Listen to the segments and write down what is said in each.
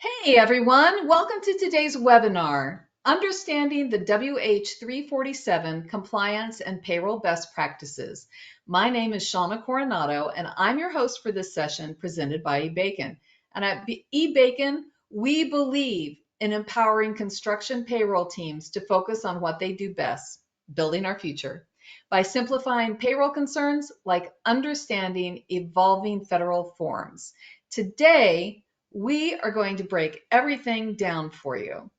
Hey everyone, welcome to today's webinar, Understanding the WH-347 Compliance and Payroll Best Practices. My name is Shauna Coronado and I'm your host for this session presented by eBacon. And at eBacon, we believe in empowering construction payroll teams to focus on what they do best, building our future, by simplifying payroll concerns like understanding evolving federal forms. Today, we are going to break everything down for you.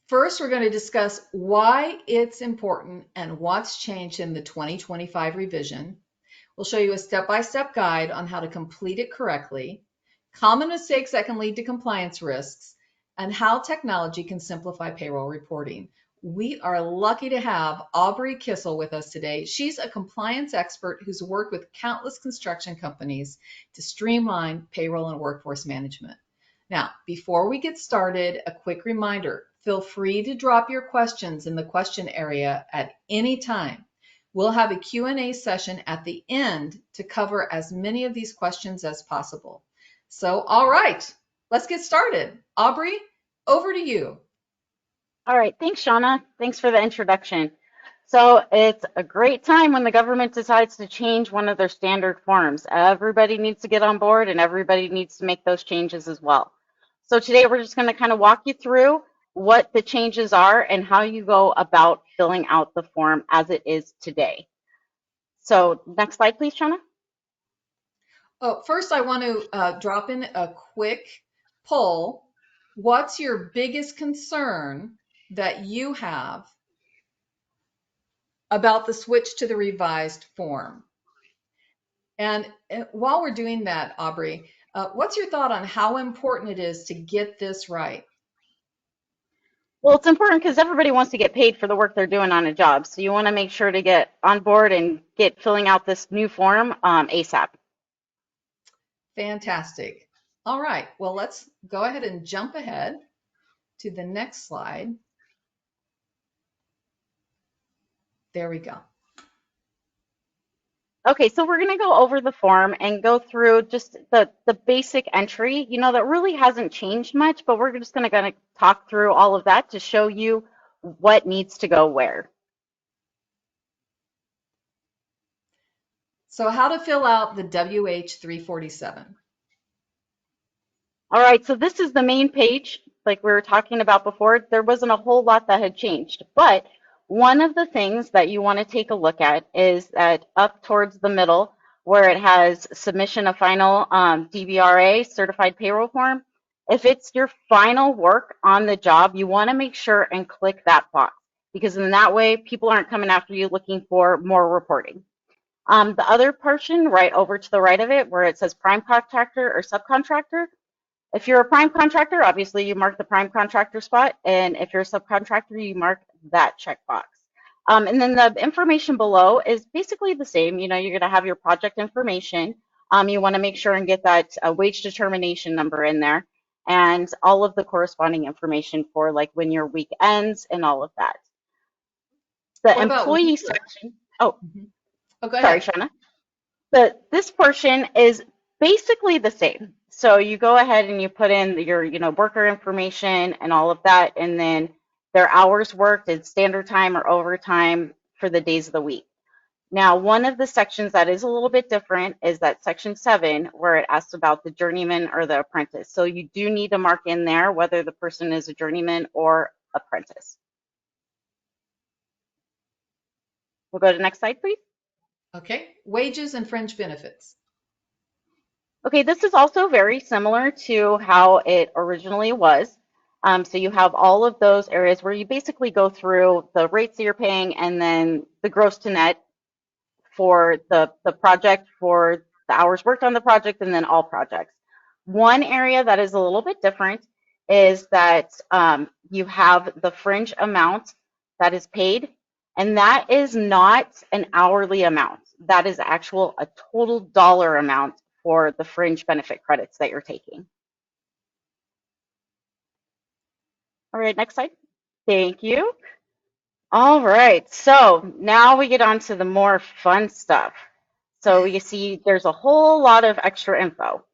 First, we're going to discuss why it's important and what's changed in the 2025 revision. We'll show you a step-by-step guide on how to complete it correctly, common mistakes that can lead to compliance risks, and how technology can simplify payroll reporting. We are lucky to have Aubrey Kissel with us today. She's a compliance expert who's worked with countless construction companies to streamline payroll and workforce management. Now, before we get started, a quick reminder, feel free to drop your questions in the question area at any time. We'll have a Q&A session at the end to cover as many of these questions as possible. So, all right, let's get started. Aubrey, over to you. All right, thanks, Shauna. Thanks for the introduction. So it's a great time when the government decides to change one of their standard forms. Everybody needs to get on board and everybody needs to make those changes as well. So today we're just going to kind of walk you through what the changes are and how you go about filling out the form as it is today. So next slide, please, Shauna. Oh, first, I want to drop in a quick poll. What's your biggest concern that you have about the switch to the revised form? And while we're doing that, Aubrey, what's your thought on how important it is to get this right? Well, it's important because everybody wants to get paid for the work they're doing on a job. So you want to make sure to get on board and get filling out this new form ASAP. Fantastic. All right, well, let's go ahead and jump ahead to the next slide. There we go. Okay, so we're going to go over the form and go through just the basic entry, that really hasn't changed much, but we're just going to talk through all of that to show you what needs to go where. So how to fill out the WH-347. All right, so this is the main page, like we were talking about before. There wasn't a whole lot that had changed, but one of the things that you want to take a look at is that up towards the middle where it has submission of final DBRA, certified payroll form. If it's your final work on the job, you want to make sure and click that box because in that way, people aren't coming after you looking for more reporting. The other portion right over to the right of it where it says prime contractor or subcontractor, if you're a prime contractor, obviously you mark the prime contractor spot, and if you're a subcontractor, you mark that checkbox. And then the information below is basically the same. You're going to have your project information. You want to make sure and get that wage determination number in there, and all of the corresponding information for like when your week ends and all of that. The What about employee weekly? section. Oh, Oh, go sorry, ahead. Shauna. This portion is basically the same. So you go ahead and you put in your, worker information and all of that, and then their hours worked in standard time or overtime for the days of the week. Now, one of the sections that is a little bit different is that section 7, where it asks about the journeyman or the apprentice. So you do need to mark in there whether the person is a journeyman or apprentice. We'll go to the next slide, please. Okay, wages and fringe benefits. Okay, this is also very similar to how it originally was. So you have all of those areas where you basically go through the rates that you're paying and then the gross to net for the project, for the hours worked on the project, and then all projects. One area that is a little bit different is that you have the fringe amount that is paid, and that is not an hourly amount. That is a total dollar amount for the fringe benefit credits that you're taking. All right, next slide. Thank you. All right, so now we get on to the more fun stuff. So you see there's a whole lot of extra info.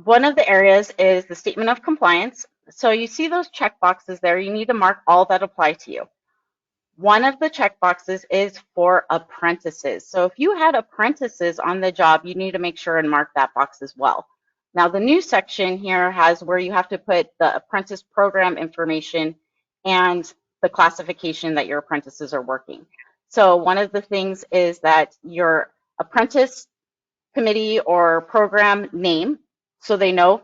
One of the areas is the statement of compliance. So you see those check boxes there. You need to mark all that apply to you. One of the check boxes is for apprentices. So if you had apprentices on the job, you need to make sure and mark that box as well. Now the new section here has where you have to put the apprentice program information and the classification that your apprentices are working. So one of the things is that your apprentice committee or program name, so they know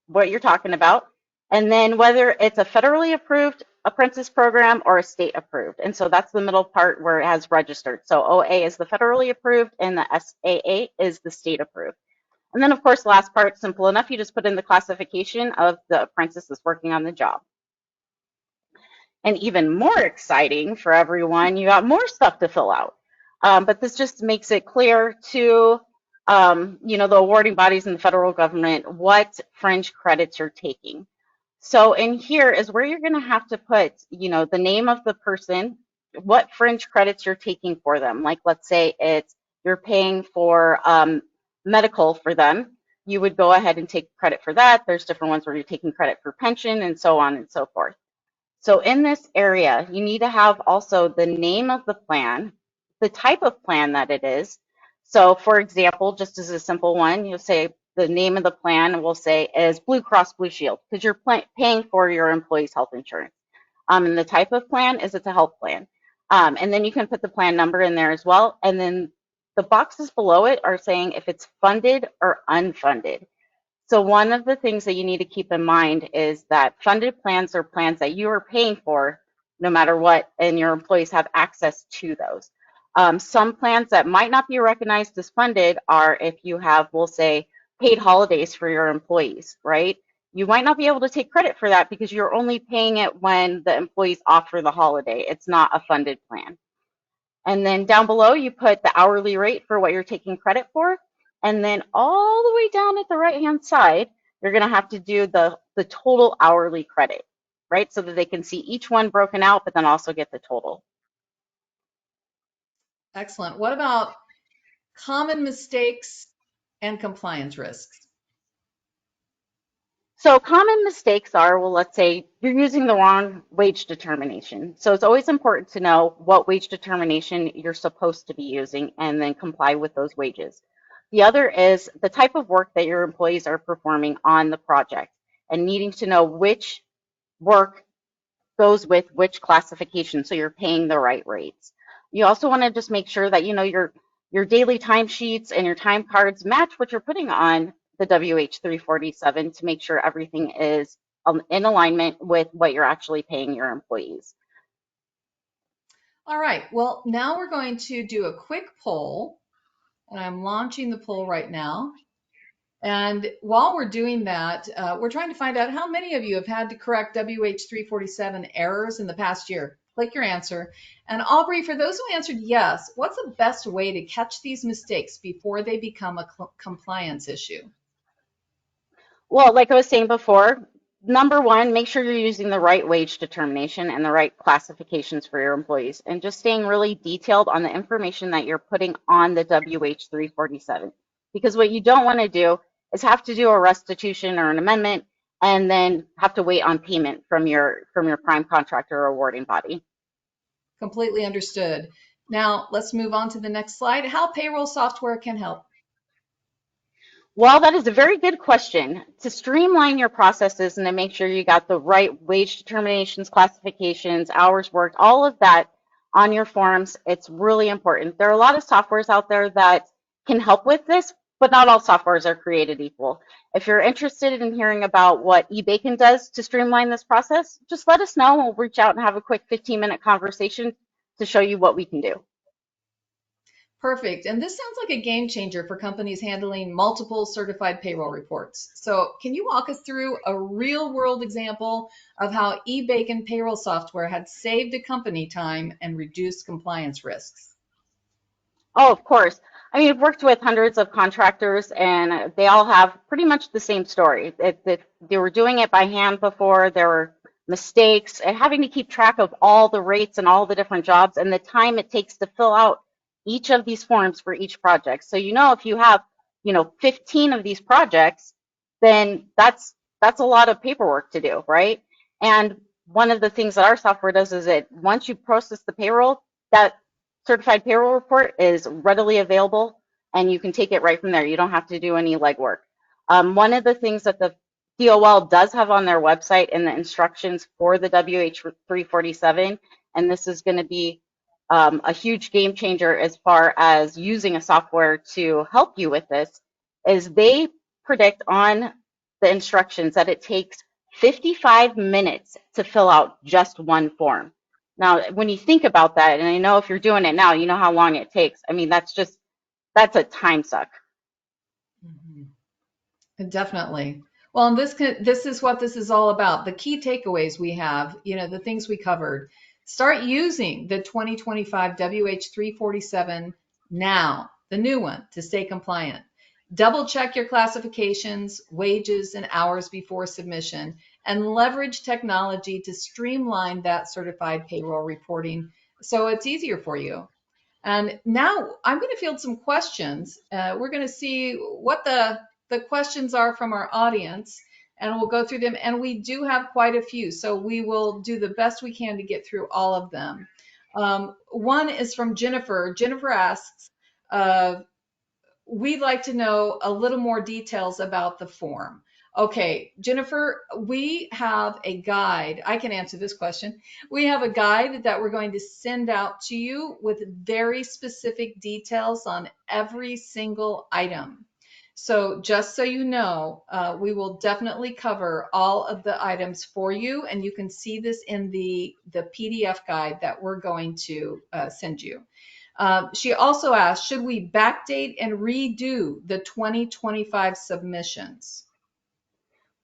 what you're talking about, and then whether it's a federally approved apprentice program or a state approved. And so that's the middle part where it has registered. So OA is the federally approved and the SAA is the state approved. And then of course, the last part, simple enough, you just put in the classification of the apprentice that's working on the job. And even more exciting for everyone, you got more stuff to fill out. But this just makes it clear to the awarding bodies in the federal government what fringe credits you're taking. So in here is where you're going to have to put, the name of the person, what fringe credits you're taking for them. Like, let's say you're paying for medical for them. You would go ahead and take credit for that. There's different ones where you're taking credit for pension and so on and so forth. So in this area, you need to have also the name of the plan, the type of plan that it is. So for example, just as a simple one, you'll say the name of the plan will say is Blue Cross Blue Shield because you're paying for your employees' health insurance. And the type of plan is it's a health plan. And then you can put the plan number in there as well. And then the boxes below it are saying if it's funded or unfunded. So one of the things that you need to keep in mind is that funded plans are plans that you are paying for no matter what, and your employees have access to those. Some plans that might not be recognized as funded are if you have, we'll say, paid holidays for your employees, right? You might not be able to take credit for that because you're only paying it when the employees offer the holiday. It's not a funded plan. And then down below, you put the hourly rate for what you're taking credit for. And then all the way down at the right-hand side, you're going to have to do the total hourly credit, right? So that they can see each one broken out, but then also get the total. Excellent. What about common mistakes and compliance risks? So common mistakes are, well, let's say you're using the wrong wage determination. So it's always important to know what wage determination you're supposed to be using and then comply with those wages. The other is the type of work that your employees are performing on the project and needing to know which work goes with which classification so you're paying the right rates. You also want to just make sure that your daily timesheets and your time cards match what you're putting on the WH-347 to make sure everything is in alignment with what you're actually paying your employees. All right, well, now we're going to do a quick poll, and I'm launching the poll right now. And while we're doing that, we're trying to find out how many of you have had to correct WH-347 errors in the past year. Click your answer. And Aubrey, for those who answered yes, what's the best way to catch these mistakes before they become a compliance issue? Well, like I was saying before, number one, make sure you're using the right wage determination and the right classifications for your employees, and just staying really detailed on the information that you're putting on the WH-347. Because what you don't want to do is have to do a restitution or an amendment and then have to wait on payment from your prime contractor or awarding body. Completely understood. Now, let's move on to the next slide. How payroll software can help. Well, that is a very good question. To streamline your processes and to make sure you got the right wage determinations, classifications, hours worked, all of that on your forms, it's really important. There are a lot of softwares out there that can help with this, but not all softwares are created equal. If you're interested in hearing about what eBacon does to streamline this process, just let us know and we'll reach out and have a quick 15-minute conversation to show you what we can do. Perfect. And this sounds like a game changer for companies handling multiple certified payroll reports. So can you walk us through a real world example of how eBacon payroll software had saved a company time and reduced compliance risks? Oh, of course. I mean, I've worked with hundreds of contractors and they all have pretty much the same story. They were doing it by hand before, there were mistakes, and having to keep track of all the rates and all the different jobs and the time it takes to fill out each of these forms for each project. So if you have 15 of these projects, then that's a lot of paperwork to do, right? And one of the things that our software does is it once you process the payroll, that certified payroll report is readily available and you can take it right from there. You don't have to do any legwork. One of the things that the DOL does have on their website in the instructions for the WH347, and this is going to be a huge game changer as far as using a software to help you with this, is they predict on the instructions that it takes 55 minutes to fill out just one form. Now, when you think about that, and I know if you're doing it now, you know how long it takes. I mean, that's a time suck. Definitely. Well, and this is what this is all about. The key takeaways we have, the things we covered. Start using the 2025 WH347 now, the new one, to stay compliant. Double check your classifications, wages, and hours before submission, and leverage technology to streamline that certified payroll reporting so it's easier for you. And now I'm going to field some questions. We're going to see what the questions are from our audience, and we'll go through them. And we do have quite a few, so we will do the best we can to get through all of them. One is from Jennifer. Jennifer asks, we'd like to know a little more details about the form. Okay, Jennifer, we have a guide. I can answer this question. We have a guide that we're going to send out to you with very specific details on every single item. So just so you know, we will definitely cover all of the items for you, and you can see this in the PDF guide that we're going to send you. She also asked, should we backdate and redo the 2025 submissions?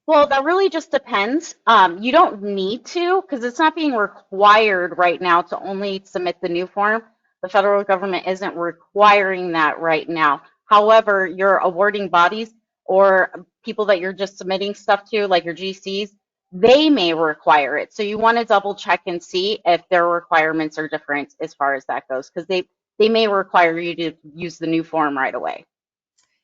Well, that really just depends. You don't need to because it's not being required right now to only submit the new form. The federal government isn't requiring that right now. However, your awarding bodies or people that you're just submitting stuff to, like your GCs, they may require it. So you want to double check and see if their requirements are different as far as that goes, because they may require you to use the new form right away.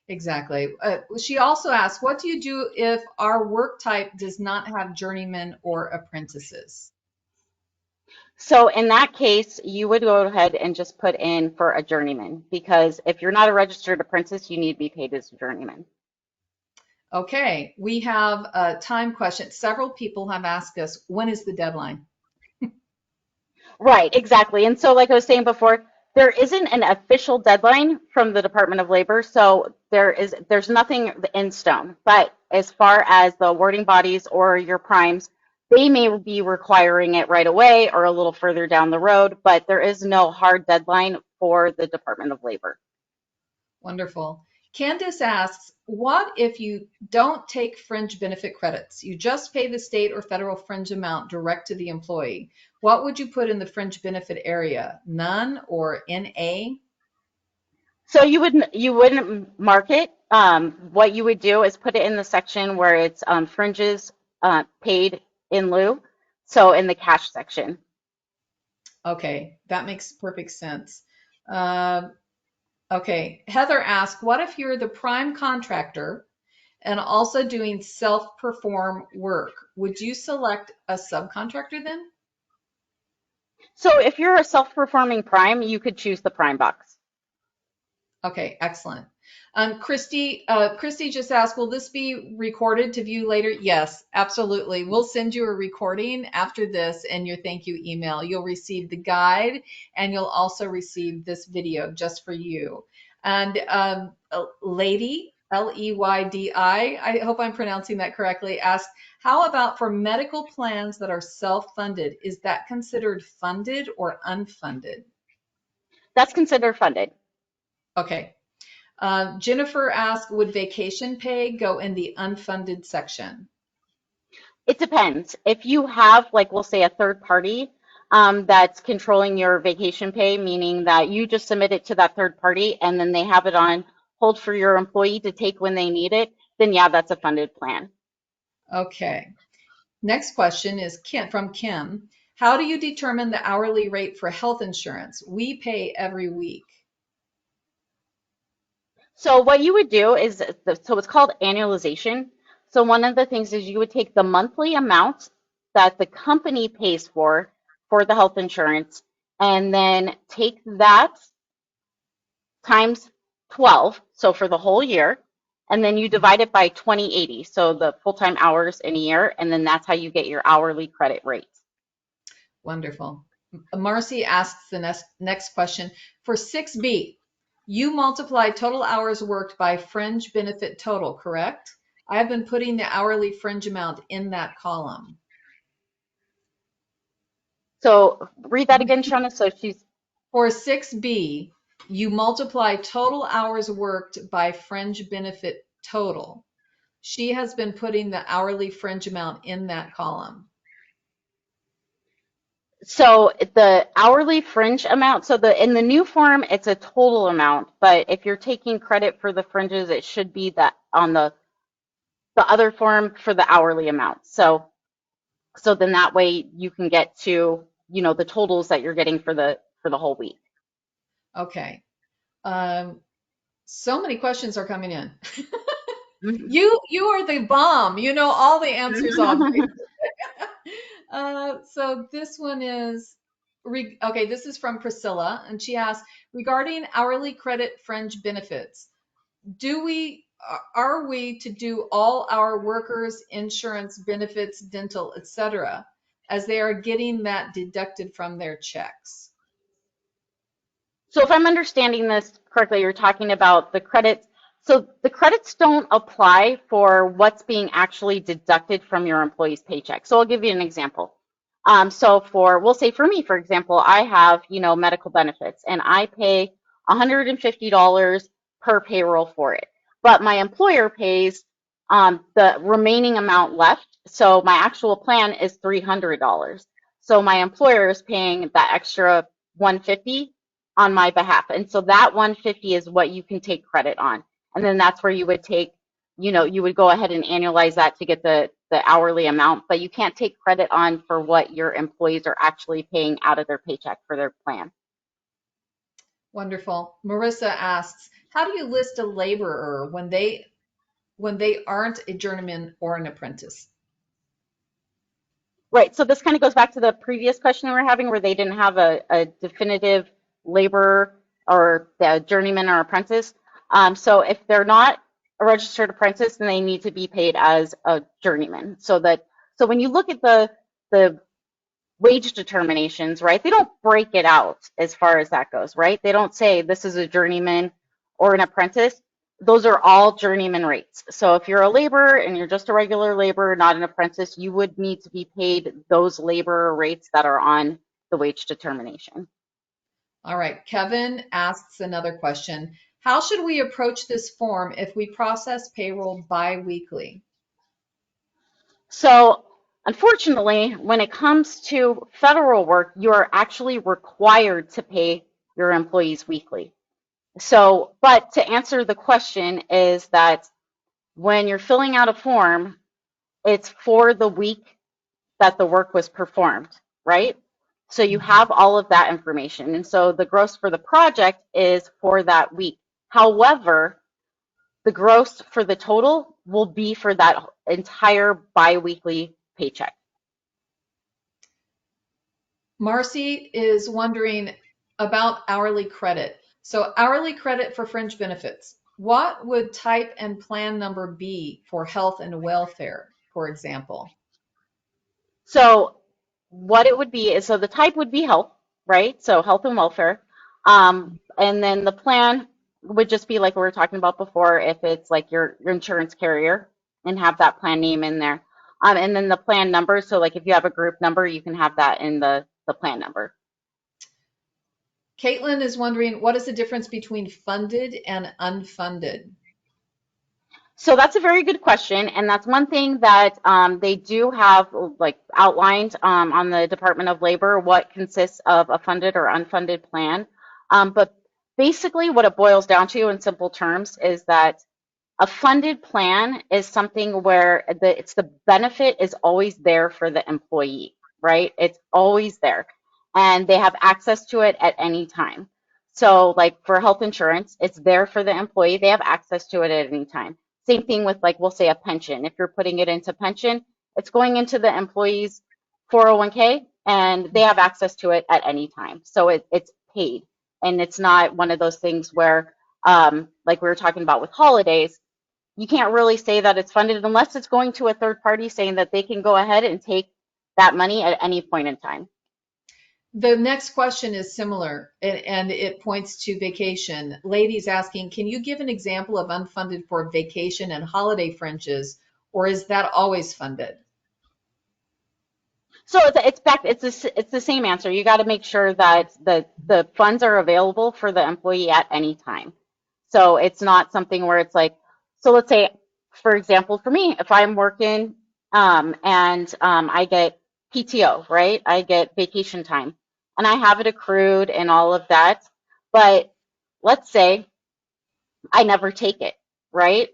Exactly. She also asked, what do you do if our work type does not have journeymen or apprentices? So in that case, you would go ahead and just put in for a journeyman because if you're not a registered apprentice, you need to be paid as a journeyman. Okay, we have a time question. Several people have asked us, when is the deadline? Right, exactly. And so, like I was saying before, there isn't an official deadline from the Department of Labor, so there's nothing in stone. But as far as the awarding bodies or your primes, they may be requiring it right away or a little further down the road, but there is no hard deadline for the Department of Labor. Wonderful. Candace asks, what if you don't take fringe benefit credits? You just pay the state or federal fringe amount direct to the employee. What would you put in the fringe benefit area? None or NA? So you wouldn't mark it. What you would do is put it in the section where it's fringes paid in lieu. So in the cash section. Okay, that makes perfect sense. Uh, okay, Heather asked, what if you're the prime contractor and also doing self-perform work? Would you select a subcontractor then? So if you're a self-performing prime, you could choose the prime box. Okay, excellent. Christy just asked, will this be recorded to view later? Yes, absolutely. We'll send you a recording after this and your thank you email. You'll receive the guide and you'll also receive this video just for you. And Lady, Leydi, I hope I'm pronouncing that correctly, asked, how about for medical plans that are self-funded? Is that considered funded or unfunded? That's considered funded. Okay. Jennifer asked, would vacation pay go in the unfunded section? It depends. If you have, like, we'll say a third party that's controlling your vacation pay, meaning that you just submit it to that third party and then they have it on hold for your employee to take when they need it, then yeah, that's a funded plan. Okay. Next question is from Kim. How do you determine the hourly rate for health insurance? We pay every week. So what you would do is, so it's called annualization. So one of the things is you would take the monthly amount that the company pays for the health insurance, and then take that times 12, so for the whole year, and then you divide it by 2080, so the full-time hours in a year, and then that's how you get your hourly credit rate. Wonderful. Marcy asks the next question. For 6B, you multiply total hours worked by fringe benefit total, correct? I have been putting the hourly fringe amount in that column. So read that again, Shona. So she's For 6B, you multiply total hours worked by fringe benefit total. She has been putting the hourly fringe amount in that column. So the hourly fringe amount, so the in the new form, it's a total amount, but if you're taking credit for the fringes, it should be that on the other form for the hourly amount. So then that way you can get to, the totals that you're getting for the whole week. Okay. So many questions are coming in. Mhm. You are the bomb. You know all the answers already. So this one is, okay, this is from Priscilla, and she asks, regarding hourly credit fringe benefits, are we to do all our workers' insurance benefits, dental, etc., as they are getting that deducted from their checks? So if I'm understanding this correctly, you're talking about the credits. So the credits don't apply for what's being actually deducted from your employee's paycheck. So I'll give you an example. We'll say for me, for example, I have, medical benefits and I pay $150 per payroll for it. But my employer pays the remaining amount left. So my actual plan is $300. So my employer is paying that extra 150 on my behalf. And so that 150 is what you can take credit on. And then that's where you would take, you would go ahead and annualize that to get the hourly amount, but you can't take credit on for what your employees are actually paying out of their paycheck for their plan. Wonderful. Marissa asks, how do you list a laborer when they aren't a journeyman or an apprentice? Right. So this kind of goes back to the previous question we were having where they didn't have a definitive laborer or the journeyman or apprentice. So if they're not a registered apprentice, then they need to be paid as a journeyman. So when you look at the wage determinations, right? They don't break it out as far as that goes, right? They don't say this is a journeyman or an apprentice. Those are all journeyman rates. So if you're a laborer and you're just a regular laborer, not an apprentice, you would need to be paid those laborer rates that are on the wage determination. All right, Kevin asks another question. How should we approach this form if we process payroll bi-weekly? So unfortunately, when it comes to federal work, you are actually required to pay your employees weekly. So, but to answer the question is that when you're filling out a form, it's for the week that the work was performed, right? So you have all of that information. And so the gross for the project is for that week. However, the gross for the total will be for that entire biweekly paycheck. Marcy is wondering about hourly credit. So hourly credit for fringe benefits. What would type and plan number be for health and welfare, for example? So what it would be is, so the type would be health, right? So health and welfare. And then the plan would just be like we were talking about before, if it's like your insurance carrier and have that plan name in there. And then the plan number. So like if you have a group number, you can have that in the plan number. Caitlin is wondering, what is the difference between funded and unfunded? So that's a very good question, and that's one thing that they do have like outlined on the Department of Labor what consists of a funded or unfunded plan. But basically, what it boils down to in simple terms is that a funded plan is something where the benefit is always there for the employee, right? It's always there, and they have access to it at any time. So like for health insurance, it's there for the employee. They have access to it at any time. Same thing with like, we'll say a pension. If you're putting it into pension, it's going into the employee's 401k and they have access to it at any time. So it's paid. And it's not one of those things where, like we were talking about with holidays, you can't really say that it's funded unless it's going to a third party saying that they can go ahead and take that money at any point in time. The next question is similar and it points to vacation. Ladies asking, can you give an example of unfunded for vacation and holiday fringes, or is that always funded? So it's back. It's the same answer. You got to make sure that the funds are available for the employee at any time. So it's not something where it's like, so let's say, for example, for me, if I'm working and I get PTO, right? I get vacation time, and I have it accrued and all of that. But let's say I never take it, right?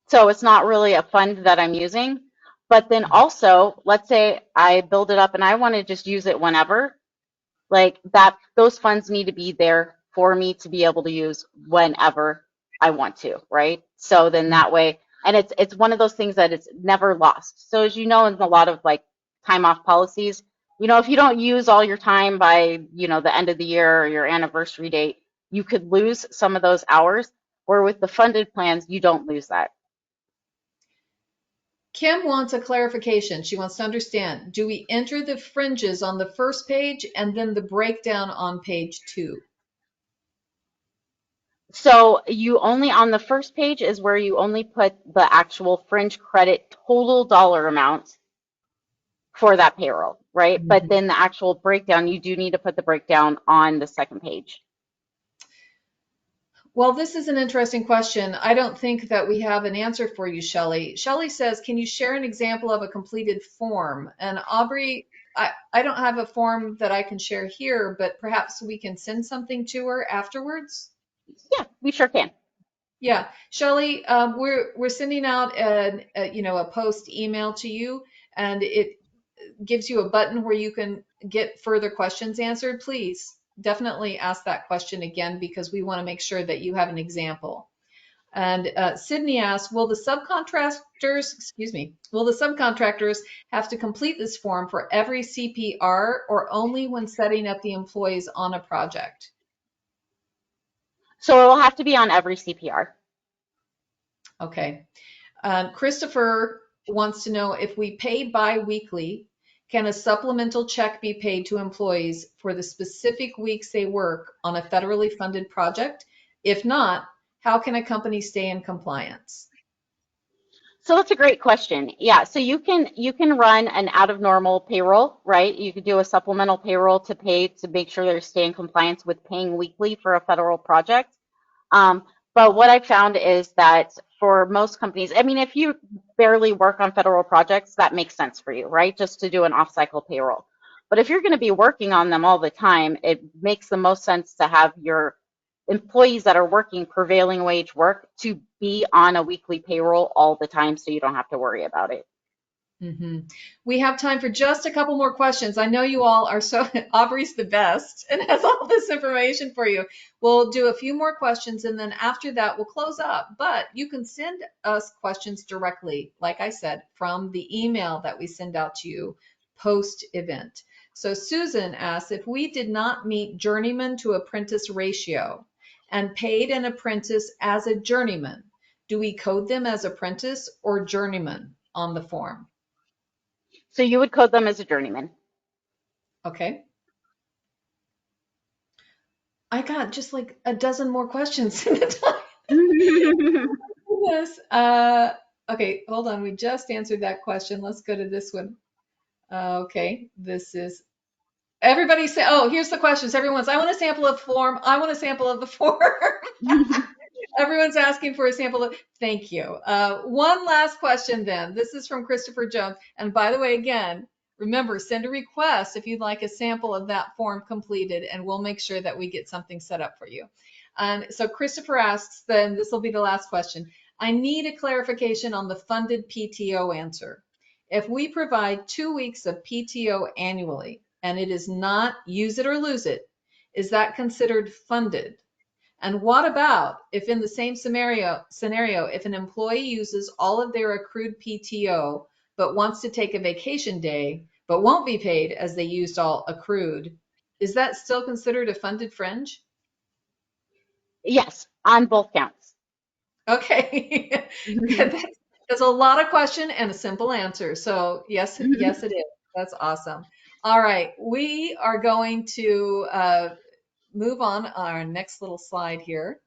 So it's not really a fund that I'm using. But then also, let's say I build it up and I want to just use it whenever, like that, those funds need to be there for me to be able to use whenever I want to, right? So then that way, and it's one of those things that it's never lost. So as you know, in a lot of like time off policies, if you don't use all your time by, the end of the year or your anniversary date, you could lose some of those hours, where with the funded plans, you don't lose that. Kim wants a clarification. She wants to understand, do we enter the fringes on the first page and then the breakdown on page 2? So you only on the first page is where you only put the actual fringe credit total dollar amount for that payroll, right? But then the actual breakdown, you do need to put the breakdown on the second page. Well, this is an interesting question. I don't think that we have an answer for you, Shelley. Shelley says, can you share an example of a completed form? And Aubrey, I don't have a form that I can share here, but perhaps we can send something to her afterwards. Yeah, we sure can. Yeah, Shelley, we're sending out a post email to you, and it gives you a button where you can get further questions answered. Please definitely ask that question again because we want to make sure that you have an example. And Sydney asks, will the subcontractors have to complete this form for every CPR or only when setting up the employees on a project? So it will have to be on every CPR. Okay. Christopher wants to know if we pay bi-weekly, can a supplemental check be paid to employees for the specific weeks they work on a federally funded project? If not, how can a company stay in compliance? So that's a great question. Yeah, so you can run an out of normal payroll, right? You could do a supplemental payroll to pay to make sure they're staying in compliance with paying weekly for a federal project. Um, but what I found is that for most companies, I mean, if you barely work on federal projects, that makes sense for you, right? Just to do an off-cycle payroll. But if you're going to be working on them all the time, it makes the most sense to have your employees that are working prevailing wage work to be on a weekly payroll all the time so you don't have to worry about it. hmm We have time for just a couple more questions. I know you all are so, Aubrey's the best and has all this information for you. We'll do a few more questions and then after that we'll close up. But you can send us questions directly, like I said, from the email that we send out to you post event. So Susan asks, if we did not meet journeyman to apprentice ratio and paid an apprentice as a journeyman, do we code them as apprentice or journeyman on the form? So you would code them as a journeyman. Okay. I got just like a dozen more questions in the time. Yes. Okay, hold on. We just answered that question. Let's go to this one. Okay, this is everybody say, oh, here's the questions. Everyone's, I want a sample of form. I want a sample of the form. Everyone's asking for a sample of, thank you. One last question then. This is from Christopher Jones. And by the way, again, remember, send a request if you'd like a sample of that form completed, and we'll make sure that we get something set up for you. So Christopher asks, then this will be the last question. I need a clarification on the funded PTO answer. If we provide 2 weeks of PTO annually, and it is not use it or lose it, Is that considered funded? And what about if in the same scenario, if an employee uses all of their accrued PTO but wants to take a vacation day but won't be paid as they used all accrued, is that still considered a funded fringe? Yes, on both counts. Okay. That's a lot of question and a simple answer. So yes, yes, it is. That's awesome. All right, we are going to move on our next little slide here.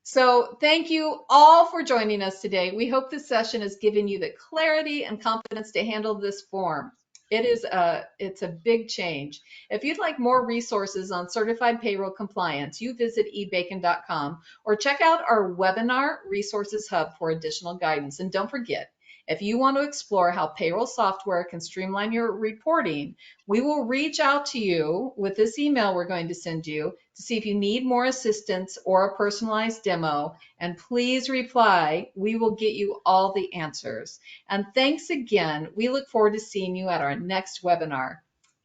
So thank you all for joining us today. We hope this session has given you the clarity and confidence to handle this form. It's a big change. If you'd like more resources on certified payroll compliance, you visit eBacon.com or check out our webinar resources hub for additional guidance. And don't forget, if you want to explore how payroll software can streamline your reporting, we will reach out to you with this email we're going to send you to see if you need more assistance or a personalized demo. And please reply. We will get you all the answers. And thanks again. We look forward to seeing you at our next webinar.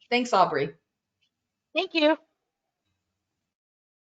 Thanks, Aubrey. Thank you.